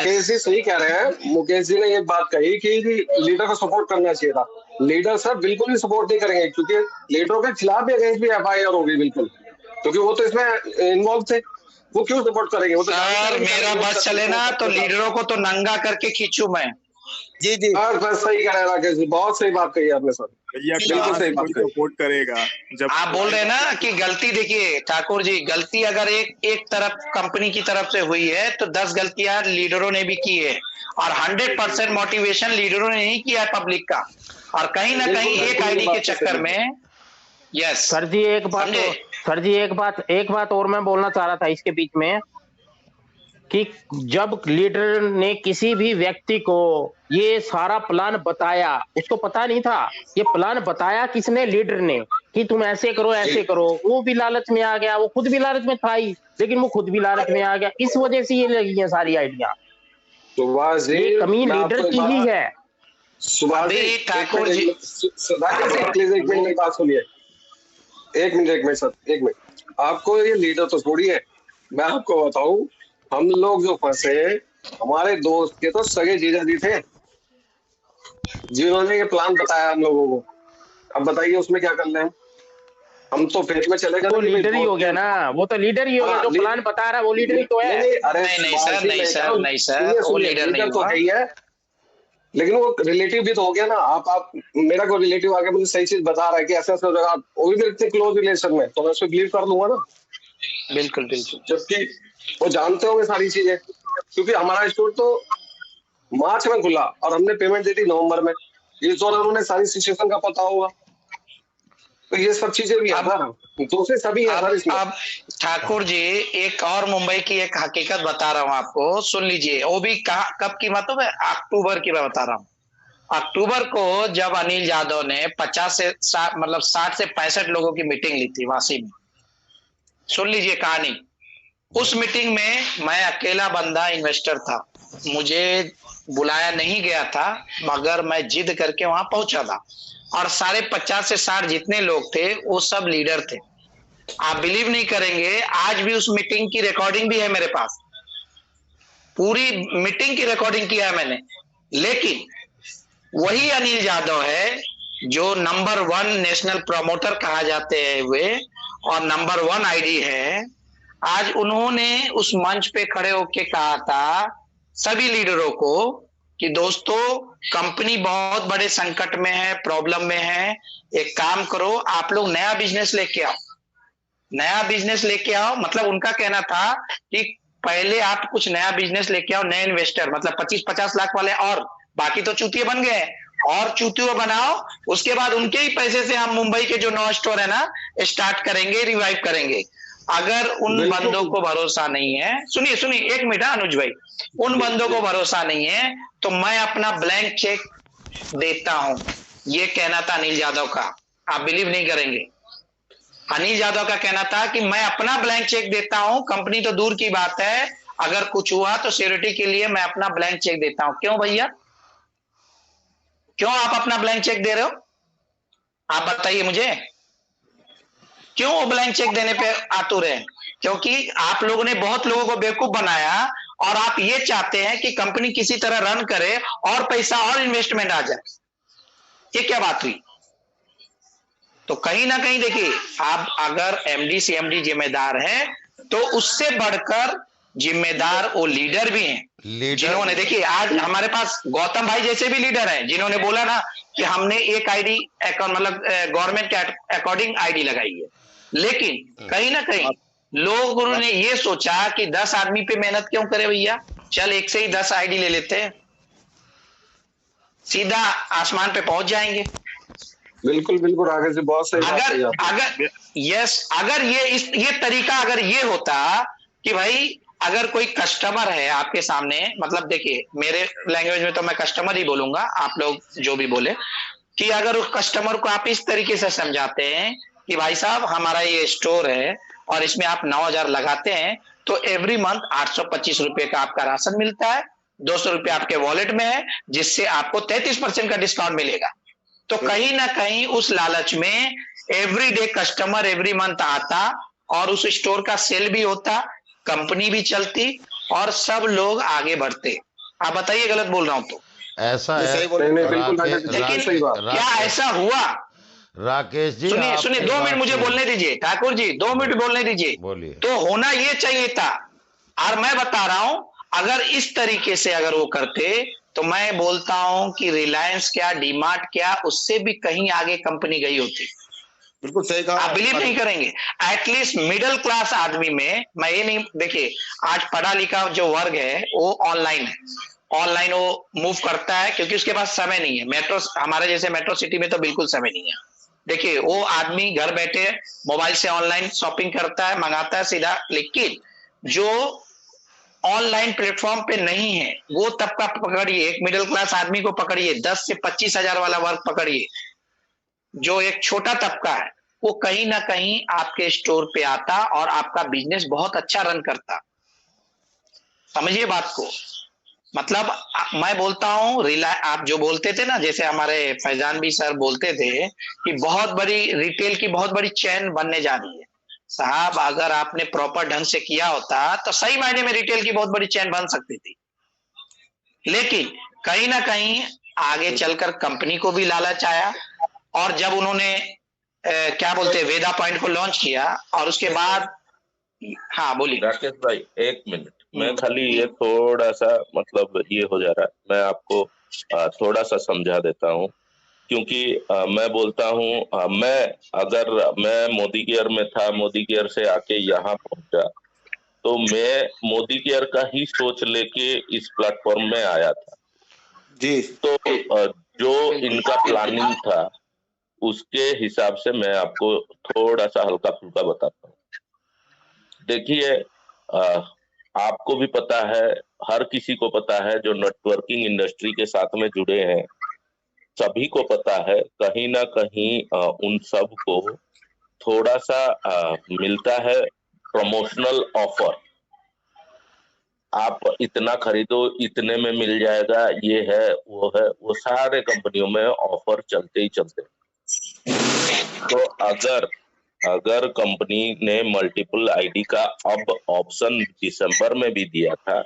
मुकेश जी सही कह रहे हैं। मुकेश जी ने ये बात कही कि लीडर को सपोर्ट करना चाहिए था। लीडर सर बिल्कुल भी सपोर्ट नहीं करेंगे, क्योंकि लीडरों के खिलाफ भी अगेंस्ट भी एफआईआर होगी बिल्कुल, क्योंकि वो तो इसमें इन्वॉल्व थे। वो क्यों सपोर्ट करेंगे? वो तो सर मेरा बस चले ना तो लीडरों को तो नंगा करके खींचू मैं। जी जी बस सही कह रहे हैं राकेश जी, बहुत सही बात कही आपने सर। भैया बिल्कुल सही बात कही। सपोर्ट करेगा जब आप बोल रहे हैं ना कि गलती, देखिए ठाकुर जी, गलती अगर एक तरफ कंपनी की तरफ से हुई है तो 10 गलतियां लीडरों ने भी की है, और 100% मोटिवेशन लीडरों ने नहीं किया है पब्लिक का। और कहीं ना कहीं एक आईडी के चक्कर में यस सर जी एक बात और मैं बोलना चाह रहा था इसके बीच में, कि जब लीडर ने किसी भी व्यक्ति को ये सारा प्लान बताया, उसको पता नहीं था ये प्लान बताया किसने, लीडर ने, कि तुम ऐसे करो ऐसे करो। वो भी लालच में आ गया, वो खुद भी लालच में था ही, लेकिन वो खुद भी लालच में आ गया। इस वजह से ये लगी है सारी आइडिया। ये कमी लीडर की ही है। ठाकुर जी प्लीज एक मिनट बात सुनिए, एक मिनट सर, एक मिनट। आपको ये लीडर तो थोड़ी है, मैं आपको बताऊं, हम लोग जो फंसे, हमारे दोस्त के तो सगे जीजा जी थे जिन्होंने ये प्लान बताया हम लोगों को। अब बताइए उसमें क्या कर रहे हैं हम? तो फेथ में चले गए, तो लीडर ही हो गया ना, वो तो लीडर ही हो गया। जो प्लान बता रहा है वो लीडर ही तो है। नहीं सर वो लीडर नहीं तो है, लेकिन वो रिलेटिव भी तो हो गया ना। आप मेरा कोई रिलेटिव आके मुझे सही चीज बता रहा है कि ऐसा ऐसा हो जाएगा, वो भी मेरे क्लोज रिलेशन में, तो मैं उसको बिलीव कर लूंगा ना। बिल्कुल बिल्कुल, जबकि वो जानते होंगे सारी चीजें, क्योंकि हमारा स्टोर तो मार्च में खुला और हमने पेमेंट दी थी नवंबर में। इस दौरान उन्हें सारी सिचुएशन का पता होगा, तो ये सब चीजें भी है ना, दूसरे सभी है सर इसमें। अब ठाकुर जी एक और मुंबई की एक हकीकत बता रहा हूँ आपको, सुन लीजिए। वो भी कब की बात है, अक्टूबर की मैं बता रहा हूँ। अक्टूबर को जब अनिल यादव ने 50 से 60 मतलब 60 से 65 लोगों की मीटिंग ली थी वासी में, सुन लीजिए कहानी। उस मीटिंग में मैं अकेला बंदा इन्वेस्टर था, मुझे बुलाया नहीं गया था, मगर मैं जिद करके वहां पहुंचा था। और सारे 50 से 60 जितने लोग थे वो सब लीडर थे। आप बिलीव नहीं करेंगे, आज भी उस मीटिंग की रिकॉर्डिंग भी है मेरे पास, पूरी मीटिंग की रिकॉर्डिंग किया है मैंने। लेकिन वही अनिल यादव है जो नंबर 1 नेशनल प्रमोटर कहा जाते हैं हुए, और नंबर 1 आईडी है। आज उन्होंने उस मंच पे खड़े होके कहा था सभी लीडरों को कि दोस्तों कंपनी बहुत बड़े संकट में है, प्रॉब्लम में है, एक काम करो आप लोग नया बिजनेस लेके आओ, नया बिजनेस लेके आओ। मतलब उनका कहना था कि पहले आप कुछ नया बिजनेस लेके आओ, नए इन्वेस्टर मतलब 25-50 लाख वाले, और बाकी तो चूतिए बन गए, और चूतियों बनाओ। उसके बाद उनके ही पैसे से हम मुंबई के जो 9 स्टोर है ना स्टार्ट करेंगे, रिवाइव करेंगे। अगर उन बंदों को भरोसा नहीं है, सुनिए एक मिनट अनुज भाई, उन बंदों को भरोसा नहीं है तो मैं अपना ब्लैंक चेक देता हूं, ये कहना था अनिल यादव का। आप बिलीव नहीं करेंगे, अनिल यादव का कहना था कि मैं अपना ब्लैंक चेक देता हूं, कंपनी तो दूर की बात है, अगर कुछ हुआ तो सिक्योरिटी के लिए मैं अपना ब्लैंक चेक देता हूं। क्यों भैया, क्यों आप अपना ब्लैंक चेक दे रहे हो? आप बताइए मुझे, क्यों वो ब्लैंक चेक देने पे आतुर है? क्योंकि आप लोगों ने बहुत लोगों को बेवकूफ बनाया, और आप ये चाहते हैं कि कंपनी किसी तरह रन करे और पैसा और इन्वेस्टमेंट आ जाए। ये क्या बात हुई? तो कहीं ना कहीं देखिए, आप अगर एमडी सीएमडी जिम्मेदार है तो उससे बढ़कर जिम्मेदार वो लीडर भी हैं, जिन्होंने देखिए आज हमारे पास गौतम भाई जैसे भी लीडर हैं, जिन्होंने बोला ना कि हमने एक आईडी अकाउंट मतलब गवर्नमेंट के अकॉर्डिंग आईडी लगाई है। लेकिन कहीं ना कहीं लोगों ने ये सोचा कि 10 आदमी पे मेहनत क्यों करे भैया, चल एक से ही 10 आईडी ले लेते हैं, सीधा आसमान पे पहुंच जाएंगे। बिल्कुल बिल्कुल आगे से बहुत सही अगर ये तरीका अगर ये होता कि भाई अगर कोई कस्टमर है आपके सामने, मतलब देखिए मेरे लैंग्वेज में तो मैं कस्टमर ही बोलूंगा, आप लोग जो भी बोले, कि अगर उस कस्टमर को आप इस तरीके से समझाते हैं कि भाई साहब हमारा ये स्टोर है और इसमें आप 9,000 लगाते हैं तो एवरी मंथ 825 रुपए का आपका राशन मिलता है, 200 रुपए आपके वॉलेट में है, जिससे आपको 33% का डिस्काउंट मिलेगा। तो कहीं ना कहीं उस लालच में एवरीडे कस्टमर एवरी मंथ आता और उस स्टोर का सेल भी होता, कंपनी भी चलती और सब लोग आगे बढ़ते। आप बताइए गलत बोल रहा हूं तो। ऐसा नहीं, है सही बोल रहे हैं, बिल्कुल लेकिन सही बात। क्या ऐसा हुआ? राकेश जी, सुनिए आपकी सुनिए, 2 मिनट बात मुझे सही। बोलने दीजिए ठाकुर जी, 2 मिनट बोलने दीजिए। बोलिए। तो होना ये चाहिए था। और मैं बता रहा हूं, अगर इस तरीके से अगर वो करते तो मैं बोलता हूं कि रिलायंस क्या, डीमार्ट क्या, उससे भी कहीं आगे कंपनी गई होती। बिल्कुल सही कहा। आप बिलीव नहीं करेंगे, एटलीस्ट मिडिल क्लास आदमी में, मैं ये नहीं, देखिए आज पढ़ा लिखा जो वर्ग है वो ऑनलाइन है, ऑनलाइन वो मूव करता है क्योंकि उसके पास समय नहीं है। मेट्रो, हमारे जैसे मेट्रो सिटी में तो बिल्कुल समय नहीं है। देखिए वो आदमी घर बैठे मोबाइल से ऑनलाइन शॉपिंग करता है, मंगाता है सीधा। लेकिन जो ऑनलाइन प्लेटफॉर्म पे नहीं है वो तबका पकड़िए, एक मिडिल क्लास आदमी को पकड़िए, 10 से 25 हजार वाला वर्ग पकड़िए, जो एक छोटा तबका है, वो कहीं ना कहीं आपके स्टोर पे आता और आपका बिजनेस बहुत अच्छा रन करता। समझिए बात को। मतलब मैं बोलता हूं, आप जो बोलते थे ना, जैसे हमारे फैजान भी सर बोलते थे कि बहुत बड़ी रिटेल की बहुत बड़ी चेन बनने जा रही है। साहब अगर आपने प्रॉपर ढंग से किया होता तो सही मायने में रिटेल की बहुत बड़ी चेन बन सकती थी। लेकिन कहीं ना कहीं आगे चलकर कंपनी को भी लालच आया, और जब उन्होंने क्या बोलते हैं, वेदा पॉइंट को लॉन्च किया और उसके बाद, हाँ बोलिए। राकेश भाई, एक मिनट, मैं खाली ये थोड़ा सा मतलब ये हो जा रहा है, मैं आपको थोड़ा सा समझा देता हूँ। क्योंकि मैं बोलता हूँ, मैं मोदी केयर में था, मोदी केयर से आके यहाँ पहुंचा, तो मैं मोदी केयर का ही सोच लेके इस प्लेटफॉर्म में आया था जी। तो जो इनका प्लानिंग था उसके हिसाब से मैं आपको थोड़ा सा हल्का फुल्का बताता हूँ। देखिए, आपको भी पता है, हर किसी को पता है जो नेटवर्किंग इंडस्ट्री के साथ में जुड़े हैं, सभी को पता है कहीं ना कहीं उन सब को थोड़ा सा मिलता है प्रमोशनल ऑफर। आप इतना खरीदो, इतने में मिल जाएगा, ये है वो सारे कंपनियों में ऑफर चलते ही चलते। तो अगर कंपनी ने मल्टीपल आईडी का अब ऑप्शन दिसंबर में भी दिया था,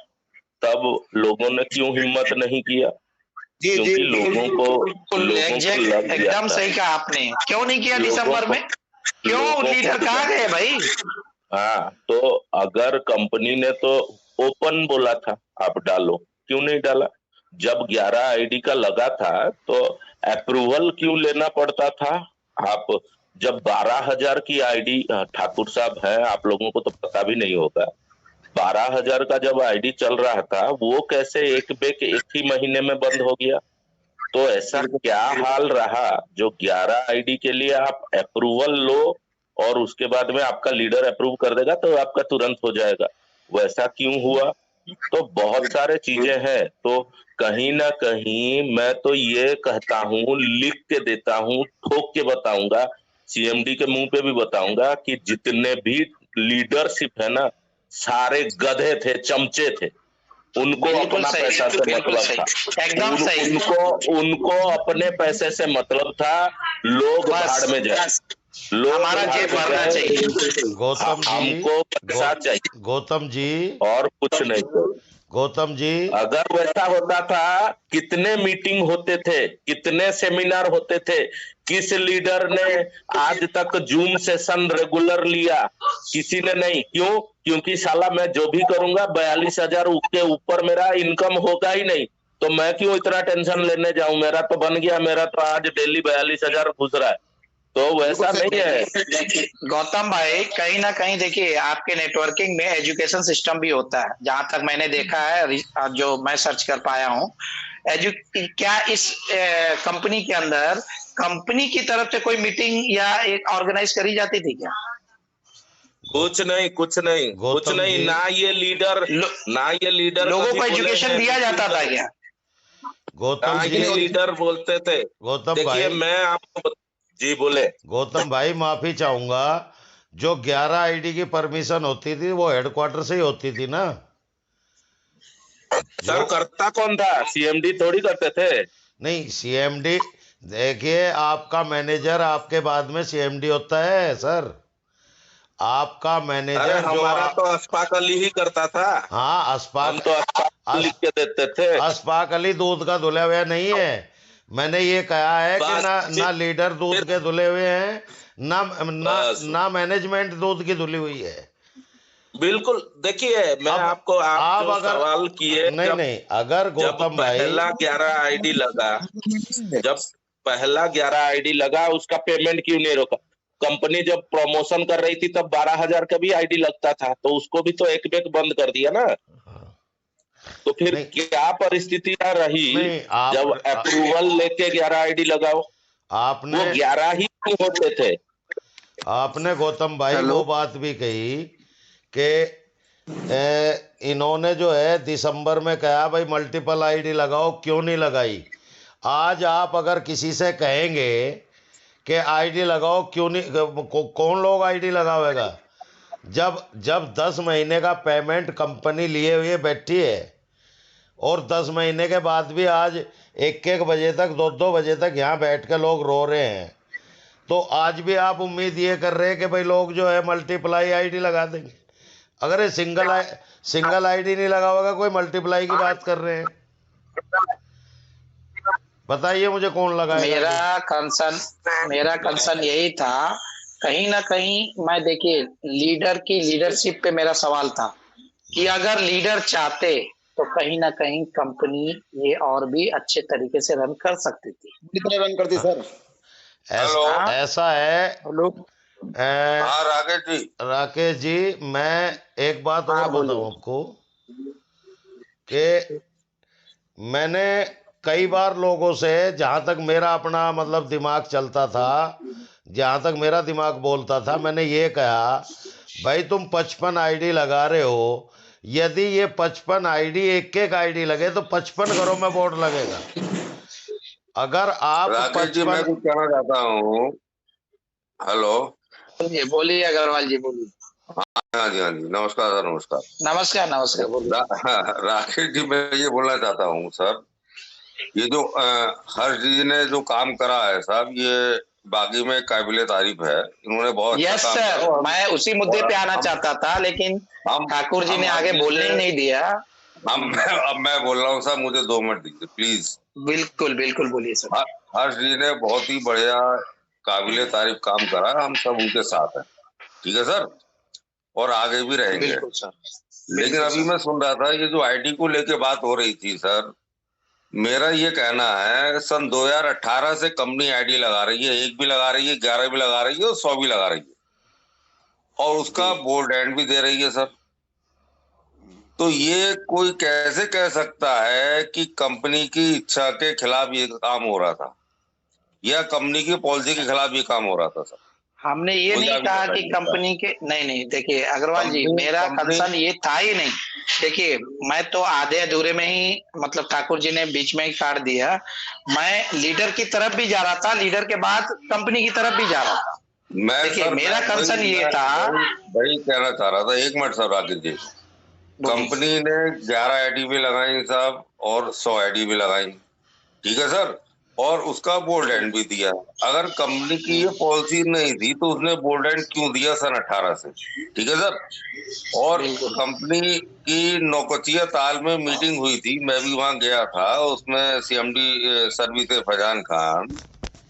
तब लोगों ने क्यों हिम्मत नहीं किया? जी जी, क्योंकि लोगों को लग गया एकदम था। सही कहा आपने। क्यों नहीं किया दिसंबर में? क्यों लीडर कहाँ गए भाई? हाँ, तो अगर कंपनी ने तो ओपन बोला था आप डालो, क्यों नहीं डाला? जब 11 आईडी का लगा था तो अप्रूवल क्यों लेना पड़ता था? आप जब 12,000 की आईडी, ठाकुर साहब हैं, आप लोगों को तो पता भी नहीं होगा, 12,000 का जब आईडी चल रहा था वो कैसे एक ही महीने में बंद हो गया? तो ऐसा क्या हाल रहा जो 11 आईडी के लिए आप अप्रूवल लो और उसके बाद में आपका लीडर अप्रूव कर देगा तो आपका तुरंत हो जाएगा? वैसा क्यों हुआ? तो बहुत सारे चीजें हैं। तो कहीं ना कहीं मैं तो ये कहता हूँ, लिख के देता हूँ, ठोक के बताऊंगा, सीएमडी के मुंह पे भी बताऊंगा कि जितने भी लीडरशिप है ना, सारे गधे थे, चमचे थे। उनको अपना पैसा से मतलब था, एकदम सही। उनको अपने पैसे से मतलब था। लोग भाड़ में जाए, लोग हमारा जेब भरना चाहिए। गौतम जी, हमको पैसा चाहिए गौतम जी, और कुछ नहीं। गौतम जी, अगर वैसा होता था, कितने मीटिंग होते थे, कितने सेमिनार होते थे, किस लीडर ने आज तक जूम सेशन रेगुलर लिया? किसी ने नहीं। क्यों? क्योंकि साला मैं जो भी करूंगा 42,000 के ऊपर मेरा इनकम होगा ही नहीं, तो मैं क्यों इतना टेंशन लेने जाऊं? मेरा तो बन गया, मेरा तो आज डेली 42,000 घुस रहा है। तो वैसा नहीं है गौतम भाई, कहीं ना कहीं देखिए आपके नेटवर्किंग में एजुकेशन सिस्टम भी होता है, जहां तक मैंने देखा है, जो मैं सर्च कर पाया हूँ। क्या इस कंपनी के अंदर कंपनी की तरफ से कोई मीटिंग या एक ऑर्गेनाइज करी जाती थी क्या? कुछ नहीं, कुछ नहीं, कुछ नहीं। ना ये लीडर लोगों को एजुकेशन दिया जाता था क्या? गौतम जी, ये लीडर बोलते थे। गौतम देखिए, भाई, मैं आपको जी बोले। गौतम भाई माफी चाहूंगा, जो 11 आईडी की परमिशन होती थी वो हेडक्वार्टर से ही होती थी ना? सर करता कौन था? सीएमडी थोड़ी करते थे। नहीं, सीएमडी, देखिए आपका मैनेजर आपके बाद में सीएमडी होता है सर। आपका मैनेजर हमारा तो अस्पाक अली ही करता था। हाँ, हम तो लिख के देते थे। अशफाक अली दूध का धुला हुआ नहीं है। मैंने ये कहा है कि बस ना लीडर दूध के धुले हुए हैं, ना बस ना मैनेजमेंट दूध की धुली हुई है। बिल्कुल। देखिए मैं अब आपको, आप आप जो अगर सवाल किए, नहीं जब नहीं अगर जब गौतम भाई पहला 11 आईडी लगा, जब पहला 11 आईडी लगा, उसका पेमेंट क्यों नहीं रोका? कंपनी जब प्रमोशन कर रही थी तब 12,000 का भी आईडी लगता था, तो उसको भी तो एक बेक बंद कर दिया ना। तो फिर नहीं क्या परिस्थितियां रही नहीं जब आप अप्रूवल लेके 11 आईडी लगाओ? आपने वो 11 ही नहीं होते थे। आपने गौतम भाई हेलो। वो बात भी कही कि इन्होंने जो है दिसंबर में कहा भाई मल्टीपल आईडी लगाओ, क्यों नहीं लगाई? आज आप अगर किसी से कहेंगे कि आईडी लगाओ, क्यों नहीं कौन लोग आईडी लगावेगा? जब जब 10 महीने का पेमेंट कंपनी लिए हुए बैठी है और 10 महीने के बाद भी आज 1-1 बजे तक 2-2 बजे तक यहाँ बैठ के लोग रो रहे हैं, तो आज भी आप उम्मीद ये कर रहे हैं कि भाई लोग जो है मल्टीप्लाई आईडी लगा देंगे? अगर ये सिंगल आईडी नहीं लगा होगा, कोई मल्टीप्लाई की बात कर रहे हैं? बताइए मुझे कौन लगाएगा? मेरा कंसर्न यही था, कहीं ना कहीं मैं, देखिए, लीडर की लीडरशिप पे मेरा सवाल था कि अगर लीडर चाहते तो कहीं ना कहीं कंपनी ये और भी अच्छे तरीके से रन कर सकती थी। कितने रन करती सर? ऐसा है। हेलो। हाँ राकेश जी, मैं एक बात और बोलिए। बताऊं आपको कि मैंने कई बार लोगों से, जहां तक मेरा अपना मतलब दिमाग चलता था, जहां तक मेरा दिमाग बोलता था, मैंने ये कहा भाई तुम 55 आईडी लगा रहे हो, यदि ये 55 आईडी एक आईडी लगे तो 55 घरों में बोर्ड लगेगा। अगर आप राकेश जी, मैं कुछ कहना चाहता हूँ। हेलो। बोलिए अग्रवाल जी, बोलिए। हाँ जी, हाँ जी, नमस्कार सर, नमस्कार। नमस्कार, बोलिए। राकेश जी, मैं ये बोलना चाहता हूँ सर, ये जो हर्ष जी ने जो काम करा है साहब, ये बाकी में काबिले तारीफ है। इन्होंने बहुत यस सर, मैं उसी मुद्दे पे आना चाहता था, लेकिन ठाकुर जी ने आगे बोलने ही नहीं दिया। अब मैं बोल रहा हूँ सर, मुझे 2 मिनट दीजिए प्लीज। बिल्कुल बिल्कुल, बोलिए सर। हर्ष जी ने बहुत ही बढ़िया काबिले तारीफ काम करा, हम सब उनके साथ हैं, ठीक है सर, और आगे भी रहेंगे। बिल्कुल सर। लेकिन अभी मैं सुन रहा था, ये जो आईडी को लेके बात हो रही थी सर, मेरा ये कहना है सन 2018 से कंपनी आईडी लगा रही है, 1 भी लगा रही है, 11 भी लगा रही है और 100 भी लगा रही है, और उसका बोर्ड एंड भी दे रही है सर। तो ये कोई कैसे कह सकता है कि कंपनी की इच्छा के खिलाफ ये काम हो रहा था या कंपनी की पॉलिसी के खिलाफ ये काम हो रहा था सर? हमने ये नहीं कहा कि कंपनी के, नहीं, देखिए अग्रवाल जी, मेरा कंसर्न ये था ही नहीं। देखिए, मैं तो आधे अधूरे में ही, मतलब ठाकुर जी ने बीच में ही काट दिया। मैं लीडर की तरफ भी जा रहा था, लीडर के बाद कंपनी की तरफ भी जा रहा था। देखिए, मेरा कंसर्न ये था, वही कहना चाह रहा था। 1 minute sir, Rakesh ji, company ने 11 आईडी भी लगाई साहब और 100 आईडी भी लगाई, ठीक है सर, और उसका बोर्ड एंड भी दिया। अगर कंपनी की ये पॉलिसी नहीं थी तो उसने बोर्ड एंड क्यों दिया सन 18 से? ठीक है सर। और कंपनी की नौकचिया ताल में मीटिंग हुई थी, मैं भी वहां गया था, उसमें सीएमडी सर्विस फैजान खान,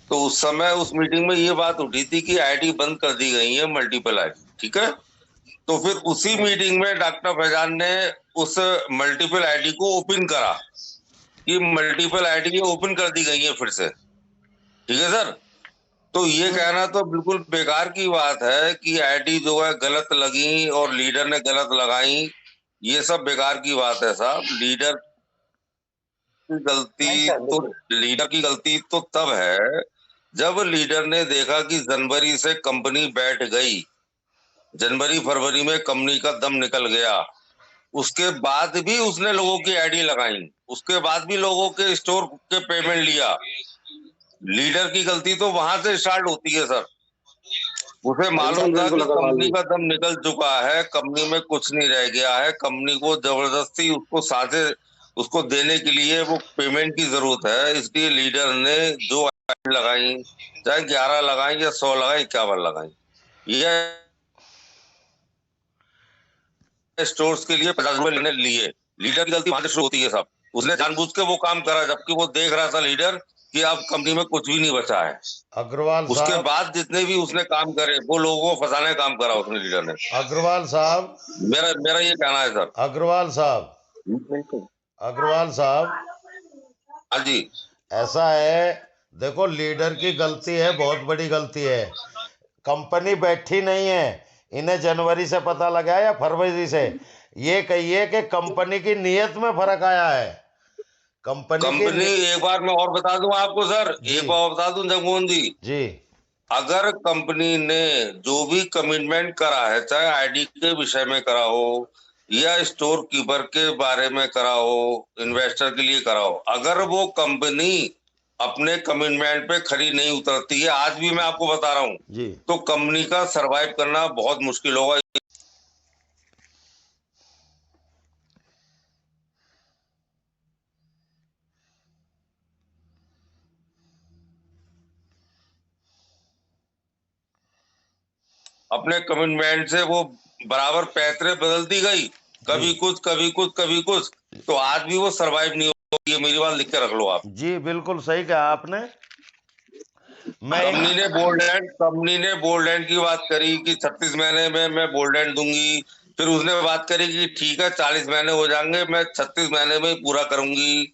तो उस समय उस मीटिंग में ये बात उठी थी कि आईडी बंद कर दी गई है, मल्टीपल आईडी, ठीक है। तो फिर उसी मीटिंग में डॉक्टर फैजान ने उस मल्टीपल आईडी को ओपन करा कि मल्टीपल आईडी ओपन कर दी गई है फिर से, ठीक है सर। तो ये कहना तो बिल्कुल बेकार की बात है कि आईडी जो है गलत लगी और लीडर ने गलत लगाई, ये सब बेकार की बात है साहब। लीडर की गलती तो तब है जब लीडर ने देखा कि जनवरी से कंपनी बैठ गई, जनवरी फरवरी में कंपनी का दम निकल गया, उसके बाद भी उसने लोगों की आईडी लगाई, उसके बाद भी लोगों के स्टोर के पेमेंट लिया। लीडर की गलती तो वहां से स्टार्ट होती है सर। उसे मालूम था कि कंपनी का दम निकल चुका है, कंपनी में कुछ नहीं रह गया है, कंपनी को जबरदस्ती उसको सांसें उसको देने के लिए वो पेमेंट की जरूरत है, इसलिए लीडर ने जो आईडी लगाई, चाहे 11 लगाई या 100 लगाई, 51 लगाई, ये स्टोर्स के लिए 50 रुपए लिए, लीडर की गलती वहां से शुरू होती है साहब। उसने जानबूझ के वो काम करा, जबकि वो देख रहा था लीडर कि अब कंपनी में कुछ भी नहीं बचा है। अग्रवाल उसके साहब, बाद जितने भी उसने काम करे वो लोगों को फंसाने का काम करा उसने, लीडर ने। अग्रवाल साहब, मेरा मेरा ये कहना है सर। अग्रवाल साहब, अग्रवाल साहब, हाँ जी। ऐसा है, देखो लीडर की गलती है, बहुत बड़ी गलती है। कंपनी बैठी नहीं है, इन्हें जनवरी से पता लगा या फरवरी से। ये कहिए कि कंपनी की नीयत में फर्क आया है। कंपनी एक बार मैं और बता दूं आपको सर, जी। एक बार और बता दूं जगमोहन जी, अगर कंपनी ने जो भी कमिटमेंट करा है, चाहे आईडी के विषय में करा हो या स्टोर कीपर के बारे में करा हो, इन्वेस्टर के लिए करा हो, अगर वो कंपनी अपने कमिटमेंट पे खरी नहीं उतरती है, आज भी मैं आपको बता रहा हूँ जी, तो कंपनी का सरवाइव करना बहुत मुश्किल होगा। अपने कमिटमेंट से वो बराबर पैतरे बदलती गई, कभी कुछ कभी कुछ कभी कुछ, तो आज भी वो सरवाइव नहीं होगी। ये मेरी बात लिख के रख लो आप। जी, बिल्कुल सही कहा आपने। कंपनी ने बोल्ड एंड की बात करी कि 36 महीने में मैं बोल्ड एंड दूंगी। फिर उसने बात करी कि ठीक है 40 महीने हो जाएंगे, मैं 36 महीने में ही पूरा करूंगी।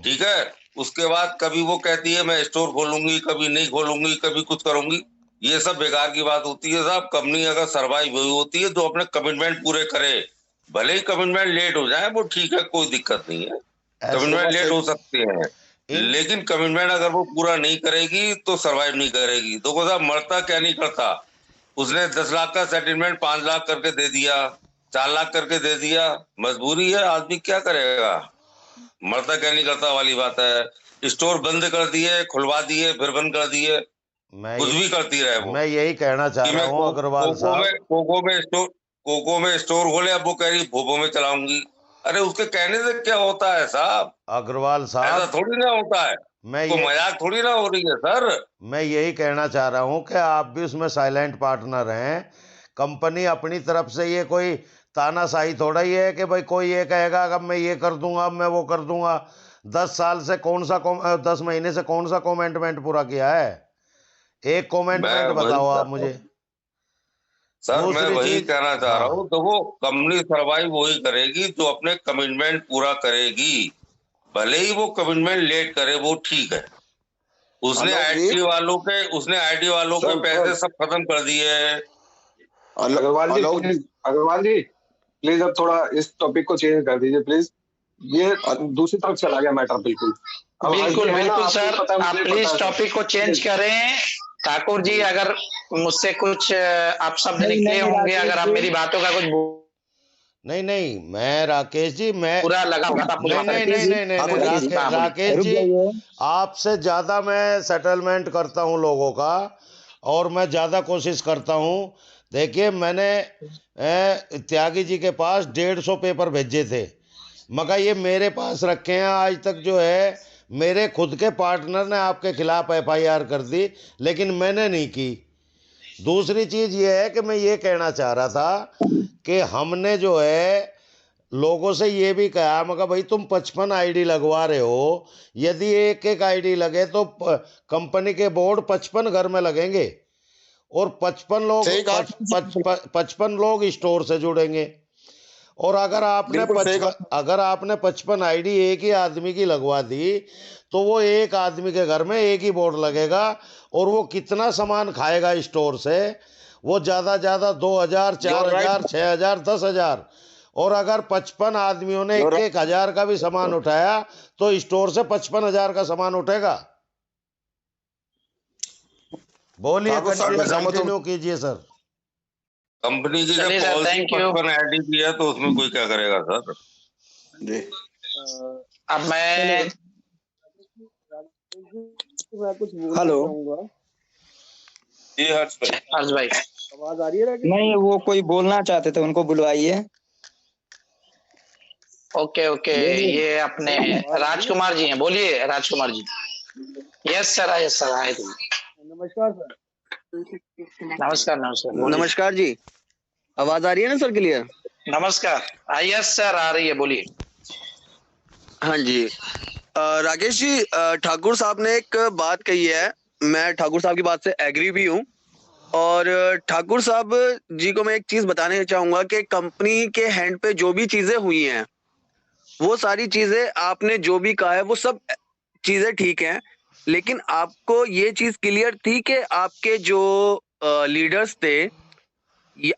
ठीक है, उसके बाद कभी वो कहती है मैं स्टोर खोलूंगी, कभी नहीं खोलूंगी, कभी कुछ करूंगी। ये सब बेकार की बात होती है साहब। कंपनी अगर सरवाइव हुई होती है तो अपने कमिटमेंट पूरे करे, भले ही कमिटमेंट लेट हो जाए, वो ठीक है, कोई दिक्कत नहीं है, कमिटमेंट लेट हो सकते हैं, लेकिन कमिटमेंट अगर वो पूरा नहीं करेगी तो सरवाइव नहीं करेगी। देखो साहब, मरता क्या नहीं करता। उसने 10 लाख का सेटलमेंट 5 लाख करके दे दिया, 4 लाख करके दे दिया, मजबूरी है, आदमी क्या करेगा। मरता क्या नहीं करता वाली बात है। स्टोर बंद कर दिए, खुलवा दिए, फिर बंद कर दिए, कुछ भी करती रहे वो। मैं यही कहना चाह रहा हूँ अग्रवाल साहब। कोको में स्टोर खोले, अब वो कह रही भोपो में चलाऊंगी। अरे उसके कहने से क्या होता है साहब, अग्रवाल ऐसा साहब, थोड़ी ना होता है, तो मजाक थोड़ी ना हो रही है सर। मैं यही कहना चाह रहा हूँ कि आप भी उसमें साइलेंट पार्टनर हैं। कंपनी अपनी तरफ से ये कोई तानाशाही थोड़ा ही है कि भाई कोई ये कहेगा अब मैं ये कर दूंगा, अब मैं वो कर दूंगा। 10 साल से 10 महीने से कौन सा कमेंटमेंट पूरा किया है? एक कमेंटमेंट बताओ आप मुझे। सर मैं दूसरी वही चीज, कहना चाह रहा हूँ, तो वो कंपनी सरवाइव वही करेगी जो अपने कमिटमेंट पूरा करेगी, भले ही वो कमिटमेंट लेट करे, वो ठीक है। उसने आईडी वालों के पैसे सब खत्म कर दिए। अग्रवाल जी प्लीज अब थोड़ा इस टॉपिक को चेंज कर दीजिए प्लीज। ये दूसरी तरफ चला गया मैटर बिल्कुल। बिल्कुल सर, आप प्लीज टॉपिक को चेंज करें। ठाकुर जी, अगर मुझसे कुछ आप शब्द निकले होंगे, अगर आप मेरी बातों का कुछ नहीं, मैं राकेश जी, मैं पूरा लगा होगा तो नहीं, राकेश जी, आपसे ज्यादा मैं सेटलमेंट करता हूं लोगों का, और मैं ज्यादा कोशिश करता हूं। देखिए, मैंने त्यागी जी के पास 150 पेपर भेजे थे, मगर ये मेरे पास रखे हैं आज तक। जो है मेरे खुद के पार्टनर ने आपके खिलाफ FIR कर दी, लेकिन मैंने नहीं की। दूसरी चीज ये है कि मैं ये कहना चाह रहा था कि हमने जो है लोगों से ये भी कहा, मगर भाई तुम 55 आईडी लगवा रहे हो, यदि एक एक आईडी लगे तो कंपनी के बोर्ड 55 घर में लगेंगे, और 55 लोग स्टोर से जुड़ेंगे। और अगर आपने 55 आईडी एक ही आदमी की लगवा दी तो वो एक आदमी के घर में एक ही बोर्ड लगेगा, और वो कितना सामान खाएगा स्टोर से? वो ज़्यादा 2000, 4000, 6000, 10,000। और अगर 55 आदमियों ने 1,000 का भी सामान उठाया तो स्टोर से 55,000 का सामान उठेगा। बोलिए, कंटिन्यू कीजिए सर। कंपनी की जब पॉलिसी 55 आईडी की है तो उसमें कोई क्या करेगा सर जी। अब मैं हेलो जी, हर्ष भाई, आवाज आ रही है? नहीं, वो कोई बोलना चाहते थे, उनको बुलवाइए। ओके, ये अपने राजकुमार जी हैं, बोलिए राजकुमार जी। यस सर आए तुम। नमस्कार सर। नमस्कार जी, आवाज आ रही है ना सर क्लियर? नमस्कार, यस सर आ रही है, बोलिए। हाँ जी, राकेश जी, ठाकुर साहब ने एक बात कही है, मैं ठाकुर साहब की बात से एग्री भी हूँ। और ठाकुर साहब जी को मैं एक चीज बताने चाहूंगा कि कंपनी के हैंड पे जो भी चीजें हुई हैं, वो सारी चीजें आपने जो भी कहा है वो सब चीजें ठीक हैं, लेकिन आपको ये चीज क्लियर थी कि आपके जो लीडर्स थे,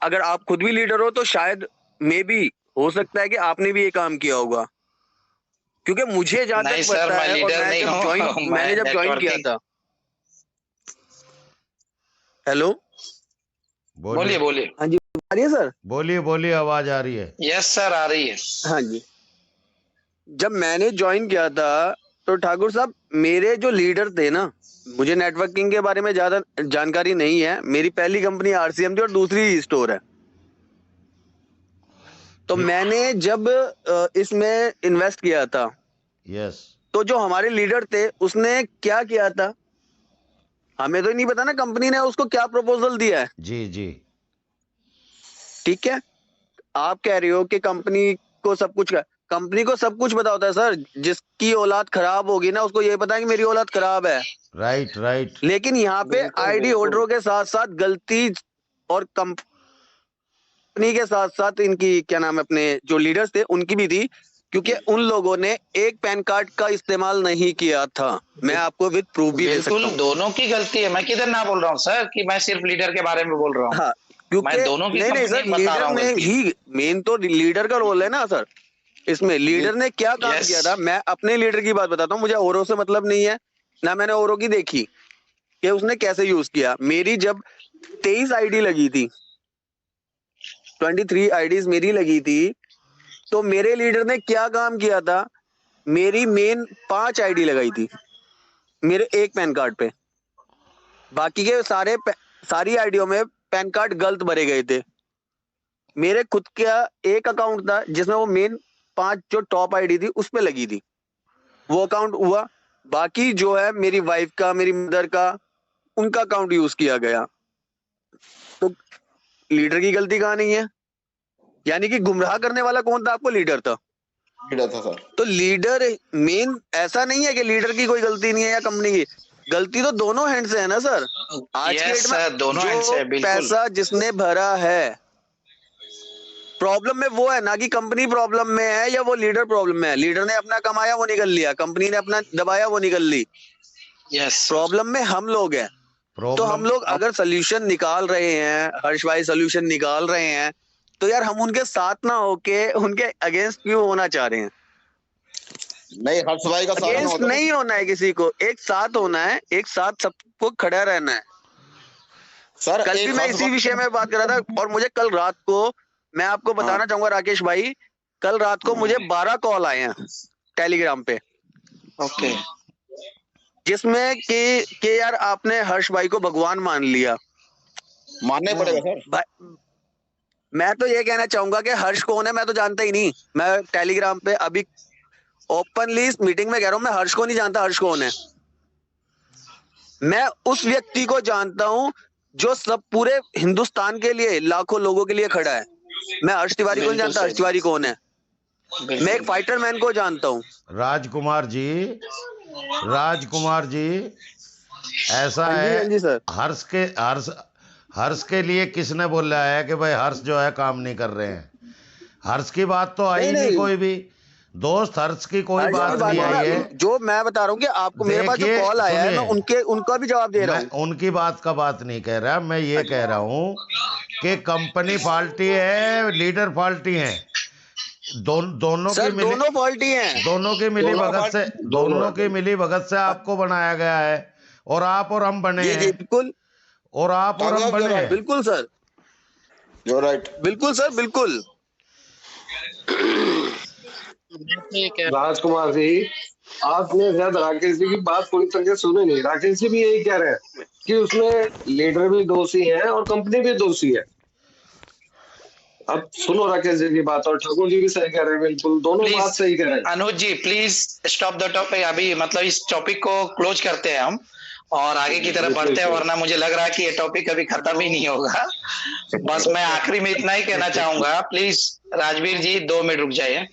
अगर आप खुद भी लीडर हो तो शायद मे बी हो सकता है कि आपने भी ये काम किया होगा, क्योंकि मुझे जहां नहीं तक सर, पता मैं है, और लीडर नहीं हूँ। मैंने जब ज्वाइन किया नेटवर्किंग। था। हेलो, बोलिए बोलिए बोलिए। हाँ जी, आ रही है सर? बोलिए बोलिए, आवाज आ रही है। यस सर, आ रही है। हाँ जी, जब मैंने ज्वाइन किया था तो ठाकुर साहब मेरे जो लीडर थे ना, मुझे नेटवर्किंग के बारे में ज्यादा जानकारी नहीं है, मेरी पहली कंपनी आरसीएम थी और दूसरी स्टोर है। तो मैंने जब इसमें इन्वेस्ट किया था, यस, तो जो हमारे लीडर थे उसने क्या किया था, हमें तो नहीं पता ना कंपनी ने उसको क्या प्रपोजल दिया है। जी जी, ठीक है, आप कह रहे हो कि कंपनी को सब कुछ पता होता है सर, जिसकी औलाद खराब होगी ना उसको ये पता है कि मेरी औलाद खराब है। राइट राइट, लेकिन यहाँ पे आईडी होल्डरों के साथ साथ गलती, और कंपनी के साथ साथ इनकी क्या नाम है, अपने जो लीडर्स थे उनकी भी थी, क्योंकि उन लोगों ने एक पैन कार्ड का इस्तेमाल नहीं किया था। मैं आपको विद प्रूफ भी दे सकता बिल्कुल हूँ। दोनों की गलती है, मैं किधर ना बोल रहा हूँ सर कि मैं सिर्फ लीडर के बारे में बोल रहा हूँ। हाँ, क्योंकि मैं दोनों की नहीं नहीं सर, कंपनी बता रहा लीडर हूँ ने गलती। ही, मेन तो लीडर का रोल है ना सर। इसमें लीडर ने क्या काम यस। किया था, मैं अपने लीडर की बात बताता हूँ, मुझे औरों से मतलब नहीं है, ना मैंने औरों की देखी कि उसने कैसे यूज किया। मेरी जब 23 आईडी लगी थी, 23 आईडीज मेरी लगी थी, तो मेरे लीडर ने क्या काम किया था, मेरी मेन 5 आईडी लगाई थी मेरे एक पैन कार्ड पे, बाकी के सारी आईडियों में पैन कार्ड गलत भरे गए थे। मेरे खुद का एक अकाउंट था जिसमें वो मेन 5 जो टॉप आईडी थी उस पे लगी थी, वो अकाउंट हुआ। बाकी जो है मेरी वाइफ का, मेरी मदर का, उनका अकाउंट यूज किया गया। तो लीडर की गलती कहाँ नहीं है? यानी कि गुमराह करने वाला कौन था आपको? लीडर था। सर। तो लीडर मेन, ऐसा नहीं है कि लीडर की कोई गलती नहीं है या कंपनी की गलती, तो दोनों हैंड से है ना सर। आज के यस डेट में सर, दोनों हैंड से जो है, बिल्कुल। पैसा जिसने भरा है, प्रॉब्लम में वो है ना कि कंपनी प्रॉब्लम में है या वो लीडर प्रॉब्लम में है। लीडर ने अपना कमाया वो निकल लिया, कंपनी ने अपना दबाया वो निकल ली। यस, प्रॉब्लम में हम लोग हैं। तो हम प्रॉब्लम लोग अगर सोल्यूशन निकाल रहे हैं, हर्ष भाई सोल्यूशन निकाल रहे हैं, तो यार हम उनके साथ ना होके उनके अगेंस्ट क्यों होना चाह रहे हैं? नहीं, हर्ष भाई का साथ में अगेंस्ट होता नहीं होना है किसी को, एक साथ होना है, एक साथ सबको खड़ा रहना है। सर। कल भी मैं इसी विषय में बात कर रहा था, और मुझे कल रात को, मैं आपको बताना चाहूंगा राकेश भाई, कल रात को मुझे 12 कॉल आए हैं टेलीग्राम पे, ओके। जिसमें कि यार आपने हर्ष भाई को भगवान मान लिया। मानना पड़ेगा सर। भाई मैं तो ये कहना चाहूंगा कि हर्ष कौन है मैं तो जानता ही नहीं। मैं टेलीग्राम पे अभी ओपनली इस मीटिंग में कह रहा हूं, मैं हर्ष को नहीं जानता हर्ष कौन है। मैं उस व्यक्ति को जानता हूं जो सब पूरे हिंदुस्तान के लिए, लाखों लोगों के लिए खड़ा है। मैं हर्ष तिवारी को नहीं जानता हर्ष तिवारी कौन है। मैं एक फाइटर मैन को जानता हूं। राजकुमार जी, राजकुमार जी, ऐसा हाँ जी, है, हाँ जी सर। हर्ष के लिए किसने बोला है कि भाई हर्ष जो है काम नहीं कर रहे हैं? हर्ष की बात तो आई नहीं, कोई भी दोस्त हर्ष की कोई हर्ष की बात बात नहीं आई है। जो मैं बता रहा हूँ कि आपको मेरे पास जो देखिए, कॉल आया है, मैं सुनिए, उनका भी जवाब दे रहा मैं हूँ। उनकी बात का बात नहीं कह रहा, मैं ये कह रहा हूँ कि कंपनी फाल्टी है, लीडर फाल्टी है, दोनों सर की मिली, दोनों फॉल्टी हैं। दोनों की मिली भगत से, दोनों की मिली भगत से आपको बनाया गया है, और आप और हम बने जी हैं, जी बिल्कुल, और आप और हम बने हैं। बिल्कुल सर, बिल्कुल सर, बिल्कुल। राजकुमार जी, आपने शायद राकेश जी की बात पूरी तरह से सुनी नहीं। राकेश जी भी यही कह रहे हैं कि उसमें लीडर भी दोषी है और कंपनी भी दोषी है। अब सुनो राकेश जी की बात, और ठाकुर जी भी सही कह रहे हैं, बिल्कुल दोनों प्लीज बात सही कह रहे हैं। अनुज जी प्लीज स्टॉप द टॉपिक, अभी मतलब इस टॉपिक को क्लोज करते हैं हम और आगे की तरफ बढ़ते हैं, वरना मुझे लग रहा है कि ये टॉपिक कभी खत्म ही नहीं होगा। बस मैं आखिरी में इतना ही कहना चाहूंगा, प्लीज राजवीर जी 2 मिनट रुक जाइए।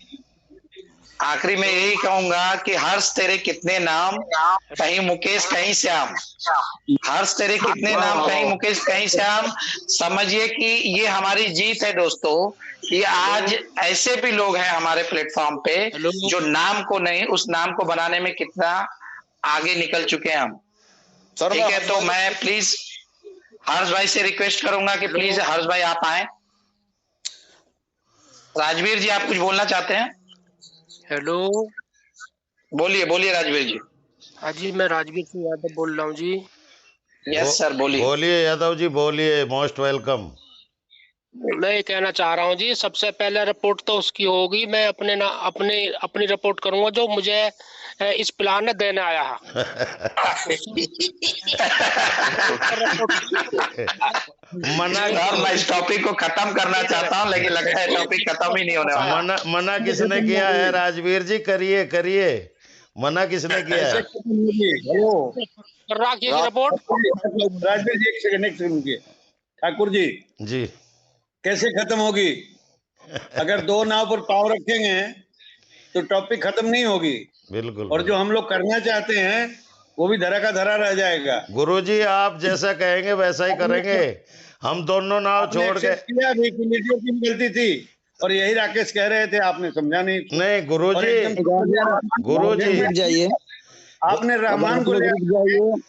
आखिरी में यही कहूंगा कि हर्ष तेरे कितने नाम, कहीं मुकेश कहीं श्याम। हर्ष तेरे कितने नाम, कहीं मुकेश कहीं श्याम। समझिए कि ये हमारी जीत है दोस्तों, कि आज ऐसे भी लोग हैं हमारे प्लेटफॉर्म पे जो नाम को नहीं, उस नाम को बनाने में कितना आगे निकल चुके हैं हम। सर ठीक है, तो मैं प्लीज हर्ष भाई से रिक्वेस्ट करूंगा कि प्लीज हर्ष भाई आप आए। राजवीर जी आप कुछ बोलना चाहते हैं? हेलो, बोलिए बोलिए राजवीर जी। हाँ जी, मैं राजवीर सिंह यादव बोल रहा हूँ जी। यस सर, बोलिए। बोलिए यादव जी, बोलिए, मोस्ट वेलकम। मैं ये कहना चाह रहा हूँ जी, सबसे पहले रिपोर्ट तो उसकी होगी, मैं अपनी रिपोर्ट करूंगा जो मुझे इस प्लान ने देने आया है। मना मैं इस टॉपिक को खत्म करना चाहता हूँ, लेकिन लगता है टॉपिक खत्म ही नहीं होने वाला। मना किसने किया है राजवीर जी? करिए करिए, मना किसने किया है? रिपोर्ट राजवीर जी एक सेकंड रुकिए। ठाकुर जी जी, कैसे खत्म होगी? अगर दो नाव पर पाव रखेंगे तो टॉपिक खत्म नहीं होगी। बिल्कुल। और जो हम लोग करना चाहते हैं वो भी धरा का धरा रह जाएगा। गुरुजी आप जैसा कहेंगे वैसा ही करेंगे। हम दोनों नाव छोड़ के किया भी कि लीडर की गलती थी, और यही राकेश कह रहे थे, आपने समझा नहीं। नहीं गुरुजी जाइए, आपने रहमान को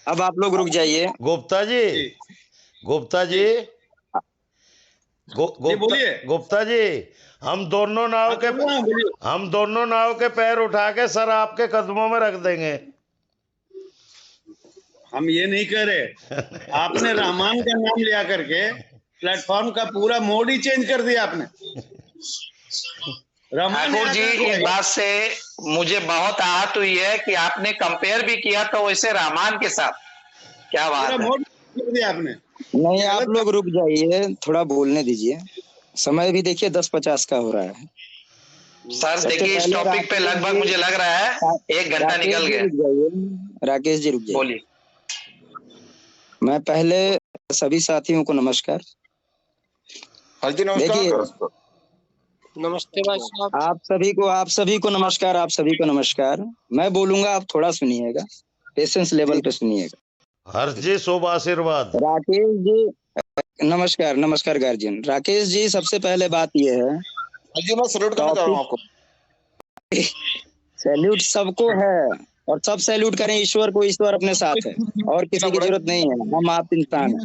अब आप लोग रुक जाइए। गुप्ता जी गुप्ता जी, हम दोनों नाव के पैर उठा के सर आपके कदमों में रख देंगे। हम ये नहीं कह रहे। आपने रहमान का नाम लिया करके प्लेटफॉर्म का पूरा मोड ही चेंज कर दिया आपने। ठाकुर जी इस बात से मुझे बहुत आहत हुई है कि आपने कंपेयर भी किया तो वैसे रहमान के साथ। क्या बात है, मोड कर दिया आपने। नहीं, आप लोग रुक जाइए, थोड़ा बोलने दीजिए। समय भी देखिए 10:50 का हो रहा है। सर देखिए इस टॉपिक पे लगभग मुझे लग रहा है 1 घंटा निकल गया। राकेश जी रुक जाइए, बोलिए। मैं पहले सभी साथियों को नमस्कार। हाँ जी नमस्कार। नमस्ते भाई साहब। आप सभी को नमस्कार, आप सभी को नमस्कार। मैं बोलूंगा, आप थोड़ा सुनिएगा, पेशेंस लेवल पे सुनिएगा। हर्ष जी शुभ आशीर्वाद। राकेश जी नमस्कार गार्जियन। राकेश जी, सबसे पहले बात यह है, जी मैं सैल्यूट करना चाह रहा हूँ आपको। सैल्यूट सबको है, और सब सैल्यूट करें ईश्वर को। ईश्वर अपने साथ है और किसी की जरूरत नहीं है, हम आप इंसान हैं।